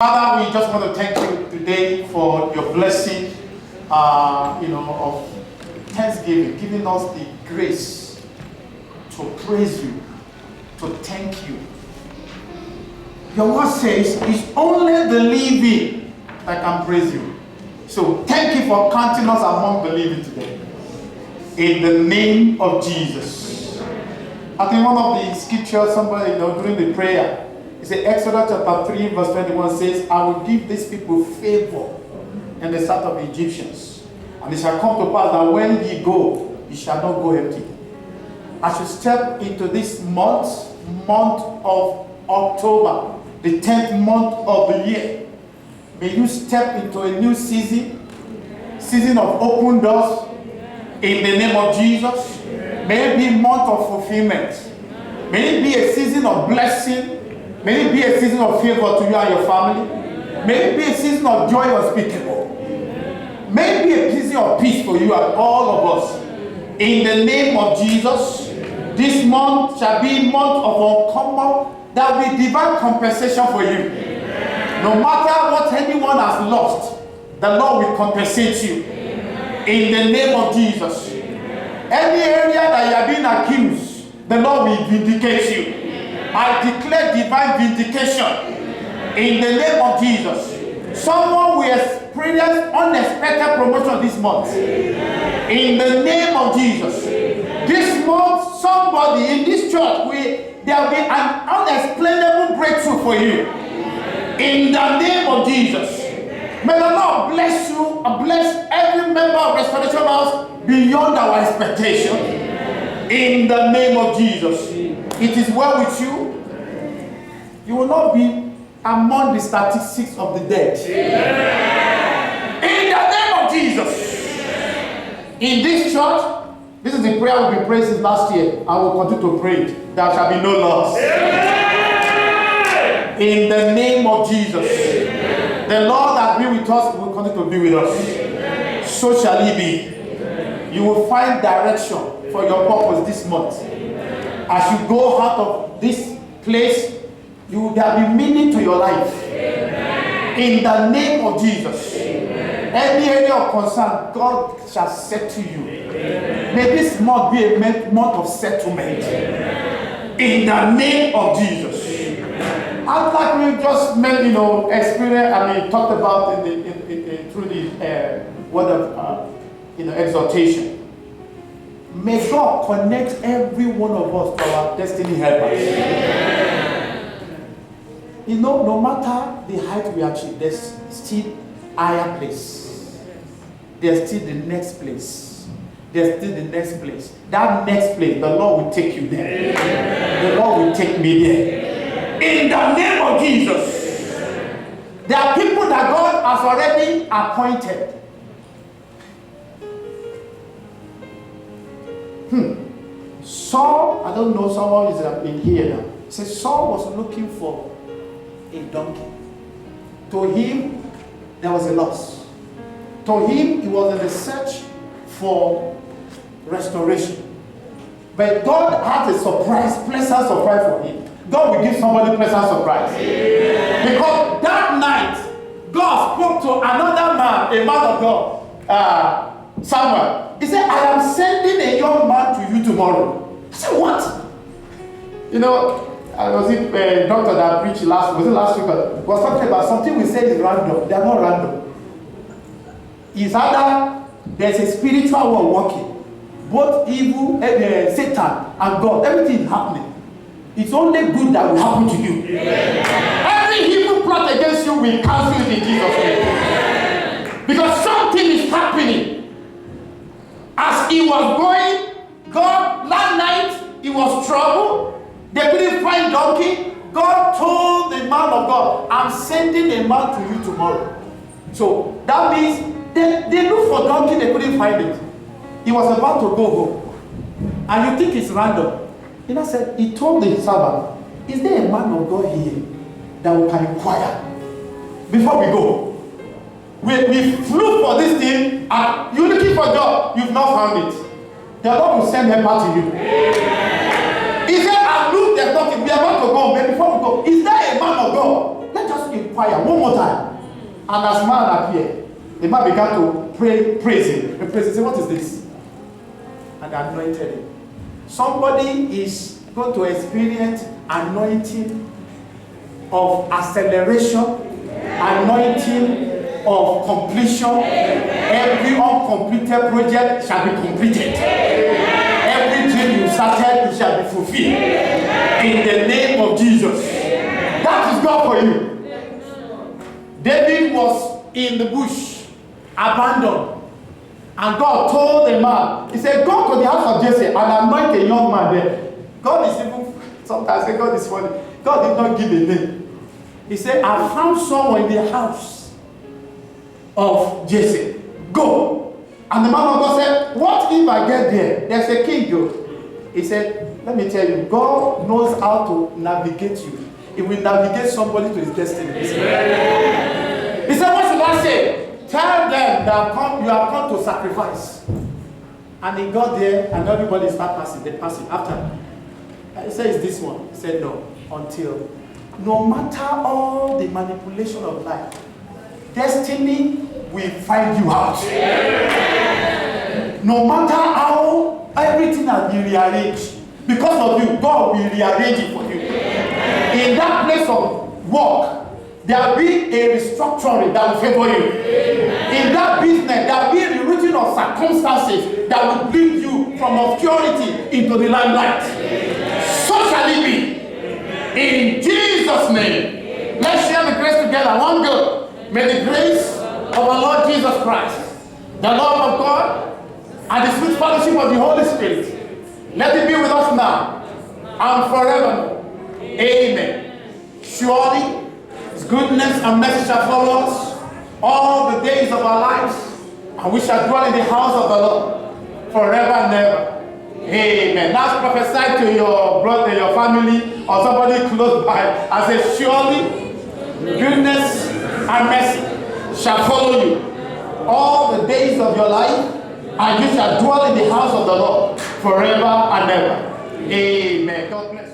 Father, we just want to thank you today for your blessing, of thanksgiving, giving us the grace to praise you, to thank you. Your word says it's only the living that can praise you. So thank you for counting us among the living today. In the name of Jesus. I think one of the scriptures, somebody, during the prayer, it's in Exodus chapter 3, verse 21 says, I will give these people favor in the sight of the Egyptians. And it shall come to pass that when ye go, ye shall not go empty. As you step into this month of October, the 10th month of the year, may you step into a new season of open doors in the name of Jesus. May it be a month of fulfillment. May it be a season of blessing. May it be a season of favor to you and your family. May it be a season of joy unspeakable. May it be a season of peace for you and all of us. In the name of Jesus, this month shall be a month of uncommon. There will be divine compensation for you. No matter what anyone has lost, the Lord will compensate you. In the name of Jesus. Any area that you have been accused, the Lord will vindicate you. I declare divine vindication in the name of Jesus. Someone will experience unexpected promotion this month. In the name of Jesus. This month, somebody in this church, there will be an unexplainable breakthrough for you. In the name of Jesus. May the Lord bless you and bless every member of Restoration House beyond our expectation. In the name of Jesus. It is well with you. You will not be among the statistics of the dead. In the name of Jesus. In this church, this is the prayer we've been praying since last year. I will continue to pray. There shall be no loss. In the name of Jesus. The Lord that be with us will continue to be with us. So shall He be. You will find direction for your purpose this month. As you go out of this place, there will be meaning to your life. In the name of Jesus. Any area of concern, God shall settle you. May this month be a month of settlement. In the name of Jesus. I'd like we just made, experience, talked about through the word of, exhortation. May God connect every one of us to our destiny helpers. No matter the height we achieve, there's still higher place. There's still the next place. There's still the next place. That next place, the Lord will take you there. The Lord will take me there. In the name of Jesus. There are people that God has already appointed. Saul, I don't know, someone is in here now. It says Saul was looking for a donkey. To him, there was a loss. To him, he was in the search for restoration. But God had a pleasant surprise for him. God will give somebody pleasant surprise. Because that night, God spoke to another man, a man of God, Samuel. He said, I am sending a young man to you tomorrow. I said, what? I was a doctor that preached last week, was talking about something we say is random. They are not random. It's either there's a spiritual world working. Both evil, Satan, and God. Everything is happening. It's only good that will happen to you. Every evil plot against you will cancel it in Jesus' name. Because something is happening. As he was going, God, last night, he was troubled. They couldn't find donkey. God told the man of God, I'm sending a man to you tomorrow. So that means they looked for donkey, they couldn't find it. He was about to go home. And you think it's random. He told the servant, is there a man of God here that we can inquire before we go? We flew for this thing, and you're looking for God, you've not found it. The Lord will send him back to you. He said, I looked, there's nothing, we are about to go, but before we go, is there a man of God? Let us inquire. fire one more time. And as man appeared, the man began to praise him. And praise him. Say, what is this? And anointed him. Somebody is going to experience anointing of acceleration, anointing of completion. Every uncompleted project shall be completed. Every dream you started, it shall be fulfilled. In the name of Jesus. That is God for you. David was in the bush, abandoned. And God told the man, he said, go to the house of Jesse and anoint a young man there. God is even, sometimes say God is funny. God did not give a name. He said, I found someone in the house of Jesse. Go. And the man of God said, what if I get there? There's a king, though. He said, let me tell you, God knows how to navigate you. He will navigate somebody to his destiny. He said, what should I say? Tell them that you have come to sacrifice. And he got there and everybody started passing. They passed him. After, he said, is this one? He said, no. Until, no matter all the manipulation of life, destiny will find you out. No matter how everything has been rearranged, because of you, God will rearrange it for you. In that place of work, there will be a restructuring that will favor you. In that business, there will be a rewriting of circumstances that will bring you from obscurity into the limelight. So shall it be. In Jesus' name. Let's share the grace together. One go. May the grace of our Lord Jesus Christ, the love of God, and the sweet fellowship of the Holy Spirit, let it be with us now and forevermore. Amen. Surely, His goodness and mercy shall follow us all the days of our lives, and we shall dwell in the house of the Lord forever and ever. Amen. Now prophesy to your brother, your family, or somebody close by, and say, surely, goodness and mercy shall follow you all the days of your life, and you shall dwell in the house of the Lord forever and ever. Amen. God bless.